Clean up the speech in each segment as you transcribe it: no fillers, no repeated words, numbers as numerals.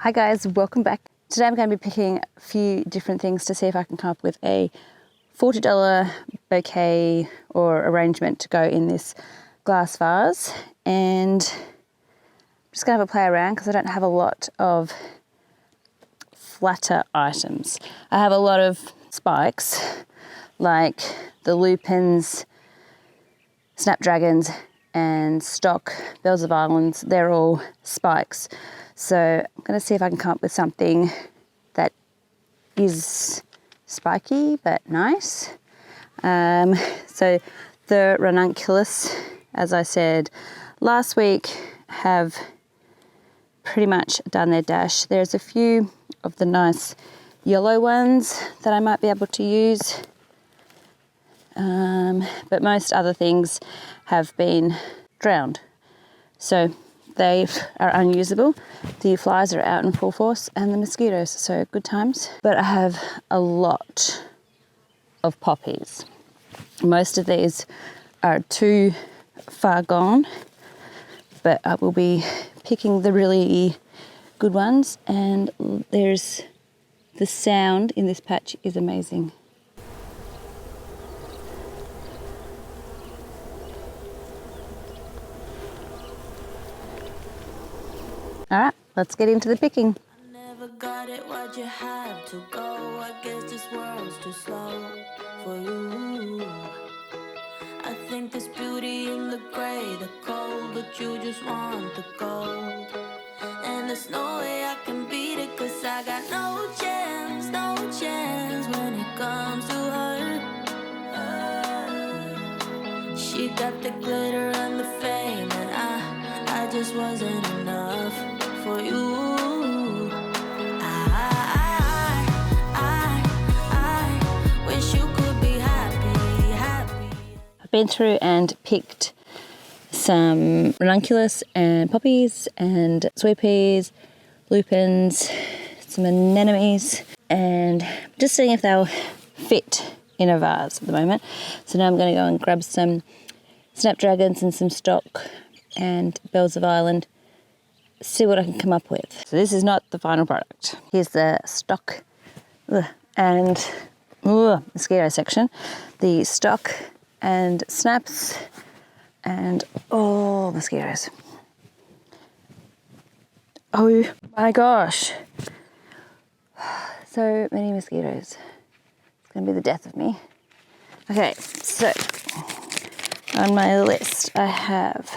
Hi guys, welcome back. Today I'm going to be picking a few different things to see if I can come up with a $40 bouquet or arrangement to go in this glass vase. And I'm just going to have a play around because I don't have a lot of flatter items. I have a lot of spikes like the lupins, snapdragons and stock bells of islands. They're all spikes. So I'm going to see if I can come up with something that is spiky but nice. So the ranunculus, as I said last week, have pretty much done their dash. There's a few of the nice yellow ones that I might be able to use, but most other things have been drowned. So they are unusable. The flies are out in full force and the mosquitoes, so good times. But I have a lot of poppies. Most of these are too far gone, but I will be picking the really good ones, and there's the sound in this patch is amazing. All right, let's get into the picking. I never got it, why'd you have to go? I guess this world's too slow for you. I think there's beauty in the gray, the cold, but you just want the gold. And there's no way I can beat it, cause I got no chance when it comes to her. She got the glitter and the fame, and I just wasn't enough for you. I wish you could be happy. I've been through and picked some ranunculus and poppies and sweet peas, lupins, some anemones, and just seeing if they'll fit in a vase at the moment. So now I'm going to go and grab some snapdragons and some stock and bells of island, see what I can come up with. So this is not the final product. Here's the stock and mosquito section. The stock and snaps and mosquitoes. Oh my gosh. So many mosquitoes. It's going to be the death of me. Okay, so on my list I have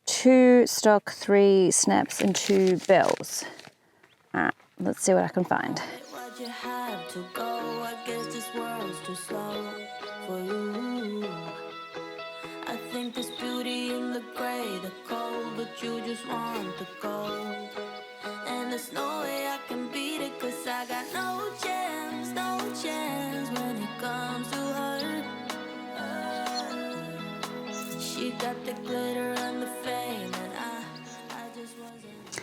2 stock, 3 snaps and 2 bells. Alright, let's see what I can find. Why'd you have to go? I guess this world's too slow for you. I think there's beauty in the gray, the cold, but you just want the gold. And there's no way I can beat it, cause I got no chance when it comes to her. She got the glitter and the fame, and I just wasn't.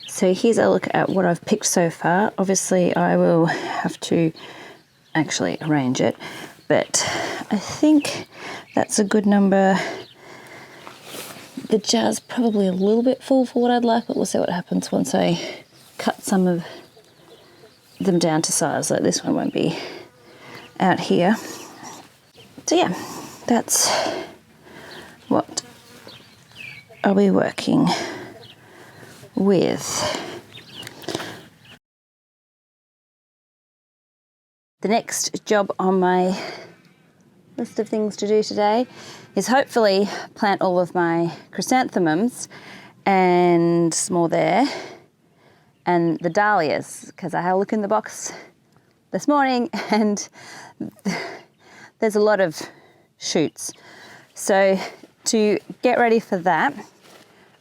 So here's a look at what I've picked so far. Obviously I will have to actually arrange it, but I think that's a good number. The jar's probably a little bit full for what I'd like, but we'll see what happens once I cut some of them down to size. Like this one won't be out here. So yeah, that's what are we working with. The next job on my list of things to do today is hopefully plant all of my chrysanthemums and some more there, and the dahlias, because I had a look in the box this morning and there's a lot of shoots. So to get ready for that,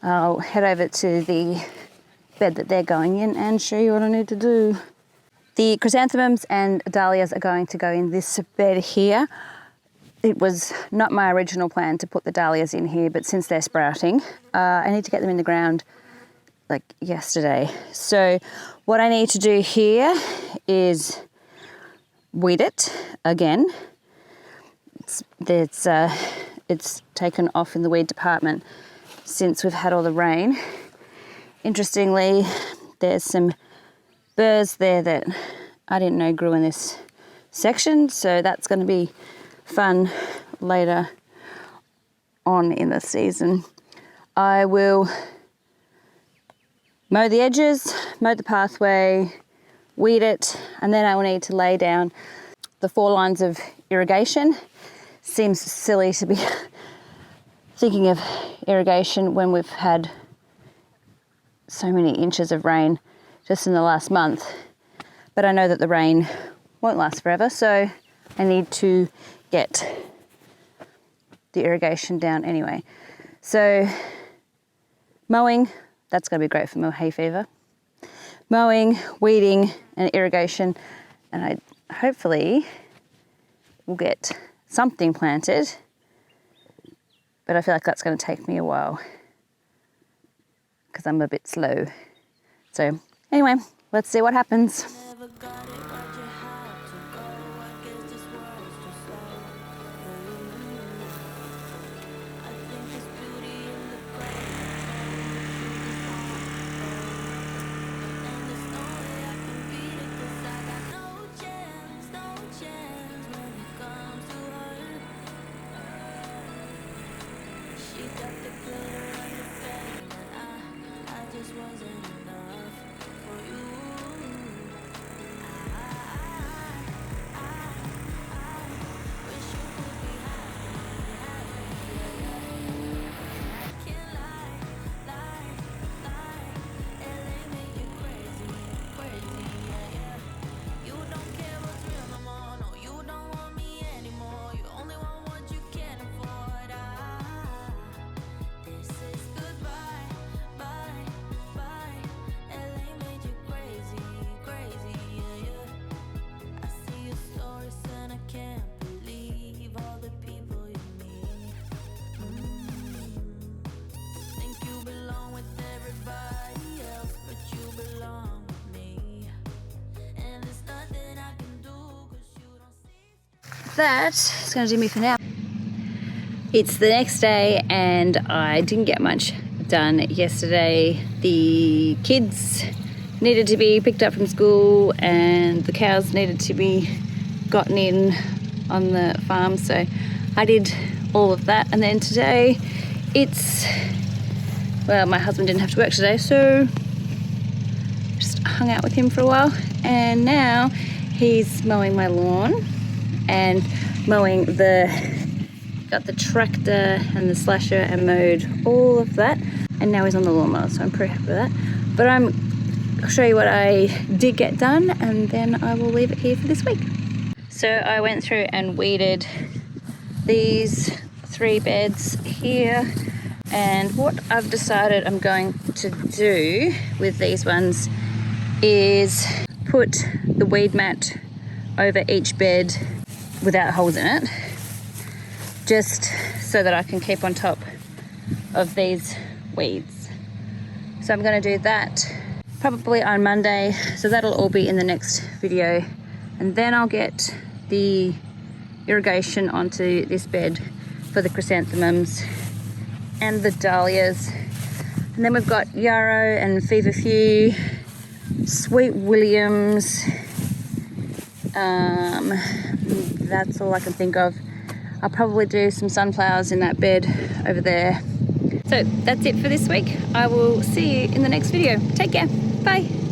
I'll head over to the bed that they're going in and show you what I need to do. The chrysanthemums and dahlias are going to go in this bed here. It was not my original plan to put the dahlias in here, but since they're sprouting, I need to get them in the ground like yesterday. So what I need to do here is weed it again. It's taken off in the weed department since we've had all the rain. Interestingly, there's some burrs there that I didn't know grew in this section, so that's going to be fun later on in the season. I will mow the edges, mow the pathway, weed it, and then I will need to lay down the 4 lines of irrigation. Seems silly to be thinking of irrigation when we've had so many inches of rain just in the last month, but I know that the rain won't last forever, so I need to get the irrigation down anyway. So mowing, that's going to be great for my hay fever. Mowing, weeding and irrigation, and I hopefully will get something planted, but I feel like that's going to take me a while because I'm a bit slow. So anyway, let's see what happens. Never got it, why'd you have to go? I guess this world's too slow for you. I think there's beauty in the gray, and there's no way I can beat it, 'cause I got no chance when it comes to her. She got the glitter on the fame, and I just wasn't enough for you. That is going to do me for now. It's the next day and I didn't get much done yesterday. The kids needed to be picked up from school and the cows needed to be gotten in on the farm, so I did all of that. And then today well, my husband didn't have to work today, so just hung out with him for a while, and now he's mowing my lawn and got the tractor and the slasher and mowed all of that, and now he's on the lawnmower, so I'm pretty happy with that. But I'll show you what I did get done and then I will leave it here for this week. So I went through and weeded these 3 beds here, and what I've decided I'm going to do with these ones is put the weed mat over each bed without holes in it, just so that I can keep on top of these weeds. So I'm going to do that probably on Monday, so that'll all be in the next video, and then I'll get the irrigation onto this bed for the chrysanthemums and the dahlias. And then we've got yarrow and feverfew, sweet williams. That's all I can think of. I'll probably do some sunflowers in that bed over there. So that's it for this week. I will see you in the next video. Take care. Bye.